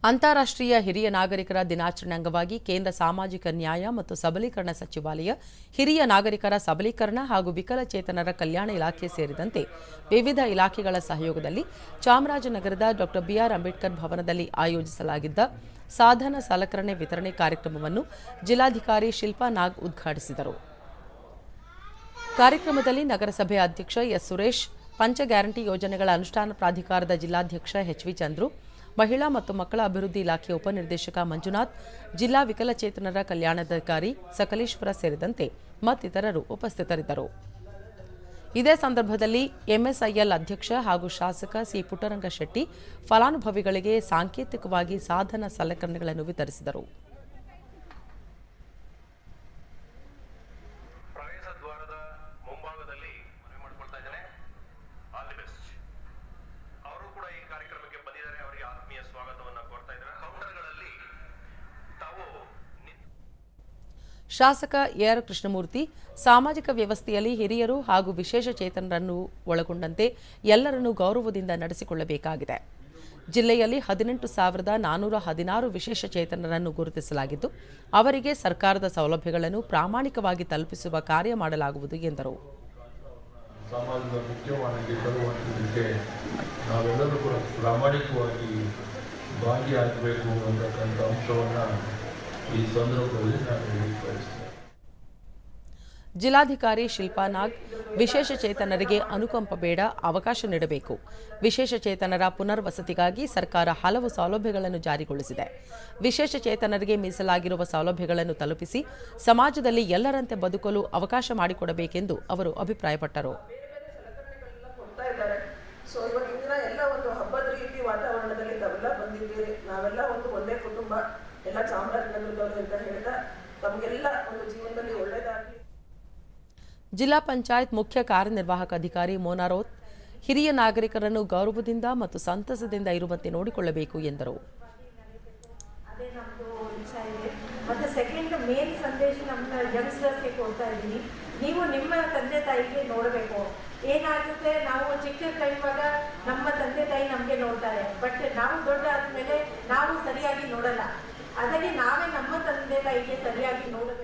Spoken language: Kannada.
ಅಂತಾರಾಷ್ಟ್ರೀಯ ಹಿರಿಯ ನಾಗರಿಕರ ದಿನಾಚರಣೆ ಅಂಗವಾಗಿ ಕೇಂದ್ರ ಸಾಮಾಜಿಕ ನ್ಯಾಯ ಮತ್ತು ಸಬಲೀಕರಣ ಸಚಿವಾಲಯ, ಹಿರಿಯ ನಾಗರಿಕರ ಸಬಲೀಕರಣ ಹಾಗೂ ವಿಕಲಚೇತನರ ಕಲ್ಯಾಣ ಇಲಾಖೆ ಸೇರಿದಂತೆ ವಿವಿಧ ಇಲಾಖೆಗಳ ಸಹಯೋಗದಲ್ಲಿ ಚಾಮರಾಜನಗರದ ಡಾ. ಬಿ.ಆರ್. ಅಂಬೇಡ್ಕರ್ ಭವನದಲ್ಲಿ ಆಯೋಜಿಸಲಾಗಿದ್ದ ಸಾಧನ ಸಲಕರಣೆ ವಿತರಣೆ ಕಾರ್ಯಕ್ರಮವನ್ನು ಜಿಲ್ಲಾಧಿಕಾರಿ ಶಿಲ್ಪಾ ನಾಗ್ ಉದ್ಘಾಟಿಸಿದರು. ಕಾರ್ಯಕ್ರಮದಲ್ಲಿ ನಗರಸಭೆ ಅಧ್ಯಕ್ಷ ಎಸ್. ಸುರೇಶ್, ಪಂಚ ಗ್ಯಾರಂಟಿ ಯೋಜನೆಗಳ ಅನುಷ್ಠಾನ ಪ್ರಾಧಿಕಾರದ ಜಿಲ್ಲಾಧ್ಯಕ್ಷ ಎಚ್. ವಿ. ಚಂದ್ರು, ಮಹಿಳಾ ಮತ್ತು ಮಕ್ಕಳ ಅಭಿವೃದ್ಧಿ ಇಲಾಖೆ ಉಪನಿರ್ದೇಶಕ ಮಂಜುನಾಥ್, ಜಿಲ್ಲಾ ವಿಕಲಚೇತನರ ಕಲ್ಯಾಣಾಧಿಕಾರಿ ಸಕಲೇಶ್ವರ ಸೇರಿದಂತೆ ಮತ್ತಿತರರು ಉಪಸ್ಥಿತರಿದ್ದರು. ಇದೇ ಸಂದರ್ಭದಲ್ಲಿ ಎಂಎಸ್ಐಎಲ್ ಅಧ್ಯಕ್ಷ ಹಾಗೂ ಶಾಸಕ ಸಿ. ಪುಟ್ಟರಂಗಶೆಟ್ಟಿ ಫಲಾನುಭವಿಗಳಿಗೆ ಸಾಂಕೇತಿಕವಾಗಿ ಸಾಧನ ಸಲಕರಣೆಗಳನ್ನು ವಿತರಿಸಿದರು. ಶಾಸಕ ಎಆರ್ ಕೃಷ್ಣಮೂರ್ತಿ, ಸಾಮಾಜಿಕ ವ್ಯವಸ್ಥೆಯಲ್ಲಿ ಹಿರಿಯರು ಹಾಗೂ ವಿಶೇಷ ಚೇತನರನ್ನು ಒಳಗೊಂಡಂತೆ ಎಲ್ಲರನ್ನೂ ಗೌರವದಿಂದ ನಡೆಸಿಕೊಳ್ಳಬೇಕಾಗಿದೆ. ಜಿಲ್ಲೆಯಲ್ಲಿ 18,416 ವಿಶೇಷ ಚೇತನರನ್ನು ಗುರುತಿಸಲಾಗಿದ್ದು, ಅವರಿಗೆ ಸರ್ಕಾರದ ಸೌಲಭ್ಯಗಳನ್ನು ಪ್ರಾಮಾಣಿಕವಾಗಿ ತಲುಪಿಸುವ ಕಾರ್ಯ ಮಾಡಲಾಗುವುದು ಎಂದರು. ಸಮಾಜದ ಮುಖ್ಯವಾಹಿನಿಗೆ ತರುವಂತೆ ನಾವೆಲ್ಲರೂ ಕೂಡ ಪ್ರಾಮಾಣಿಕವಾಗಿ ಭಾಗಿಯಾಗಬೇಕು ಅನ್ನತಕ್ಕಂಥ ಅಂಶವನ್ನು ಈ ಸಂದರ್ಭದಲ್ಲಿ ನಾನು ಹೇಳಿಕೊಳ್ಳುತ್ತೇನೆ. ಜಿಲ್ಲಾಧಿಕಾರಿ ಶಿಲ್ಪಾ ನಾಗ್, ವಿಶೇಷ ಚೇತನರಿಗೆ ಅನುಕಂಪ ಬೇಡ, ಅವಕಾಶ ನೀಡಬೇಕು. ವಿಶೇಷ ಚೇತನರ ಪುನರ್ವಸತಿಗಾಗಿ ಸರ್ಕಾರ ಹಲವು ಸೌಲಭ್ಯಗಳನ್ನು ಜಾರಿಗೊಳಿಸಿದೆ. ವಿಶೇಷ ಚೇತನರಿಗೆ ಮೀಸಲಾಗಿರುವ ಸೌಲಭ್ಯಗಳನ್ನು ತಲುಪಿಸಿ ಸಮಾಜದಲ್ಲಿ ಎಲ್ಲರಂತೆ ಬದುಕಲು ಅವಕಾಶ ಮಾಡಿಕೊಡಬೇಕೆಂದು ಅವರು ಅಭಿಪ್ರಾಯಪಟ್ಟರು. ನಾವೆಲ್ಲ ಒಂದೇ ಕುಟುಂಬ, ಎಲ್ಲ ಚಾಮರಾಜನಗರದವರು ಅಂತ ಹೇಳ್ತಾ ತಮಗೆಲ್ಲ ಒಂದು ಜೀವನದಲ್ಲಿ ಒಳ್ಳೆಯದಾಗಿ. ಜಿಲ್ಲಾ ಪಂಚಾಯತ್ ಮುಖ್ಯ ಕಾರ್ಯನಿರ್ವಾಹಕ ಅಧಿಕಾರಿ ಮೋನಾರೋತ್, ಹಿರಿಯ ನಾಗರಿಕರನ್ನು ಗೌರವದಿಂದ ಮತ್ತು ಸಂತಸದಿಂದ ಇರುವಂತೆ ನೋಡಿಕೊಳ್ಳಬೇಕು ಎಂದರು. ಅದೇ ನಮ್ಮದು ಇಚ್ಛೆ ಇದೆ. ಮತ್ತು ಸೆಕೆಂಡ್ ಮೇನ್ ಸಂದೇಶ ನಮ್ಮ ಯಂಗ್ಸ್ಟರ್ಸ್ಗೆ ಕೊಡ್ತಾ ಇದ್ದೀನಿ, ನೀವು ನಿಮ್ಮ ತಂದೆ ತಾಯಿಗೆ ನೋಡಬೇಕು. ಏನಾಗುತ್ತೆ, ನಾವು ಚಿಕ್ಕ ಇರುವಾಗ ನಮ್ಮ ತಂದೆ ತಾಯಿ ನಮಗೆ ನೋಡ್ತಾರೆ, ಬಟ್ ನಾವು ದೊಡ್ಡ ಆದಮೇಲೆ ನಾವು ಸರಿಯಾಗಿ ನೋಡಲ್ಲ. ಅದಕ್ಕೆ ನಾವೇ ನಮ್ಮ ತಂದೆ ತಾಯಿಗೆ ಸರಿಯಾಗಿ ನೋಡಬೇಕು.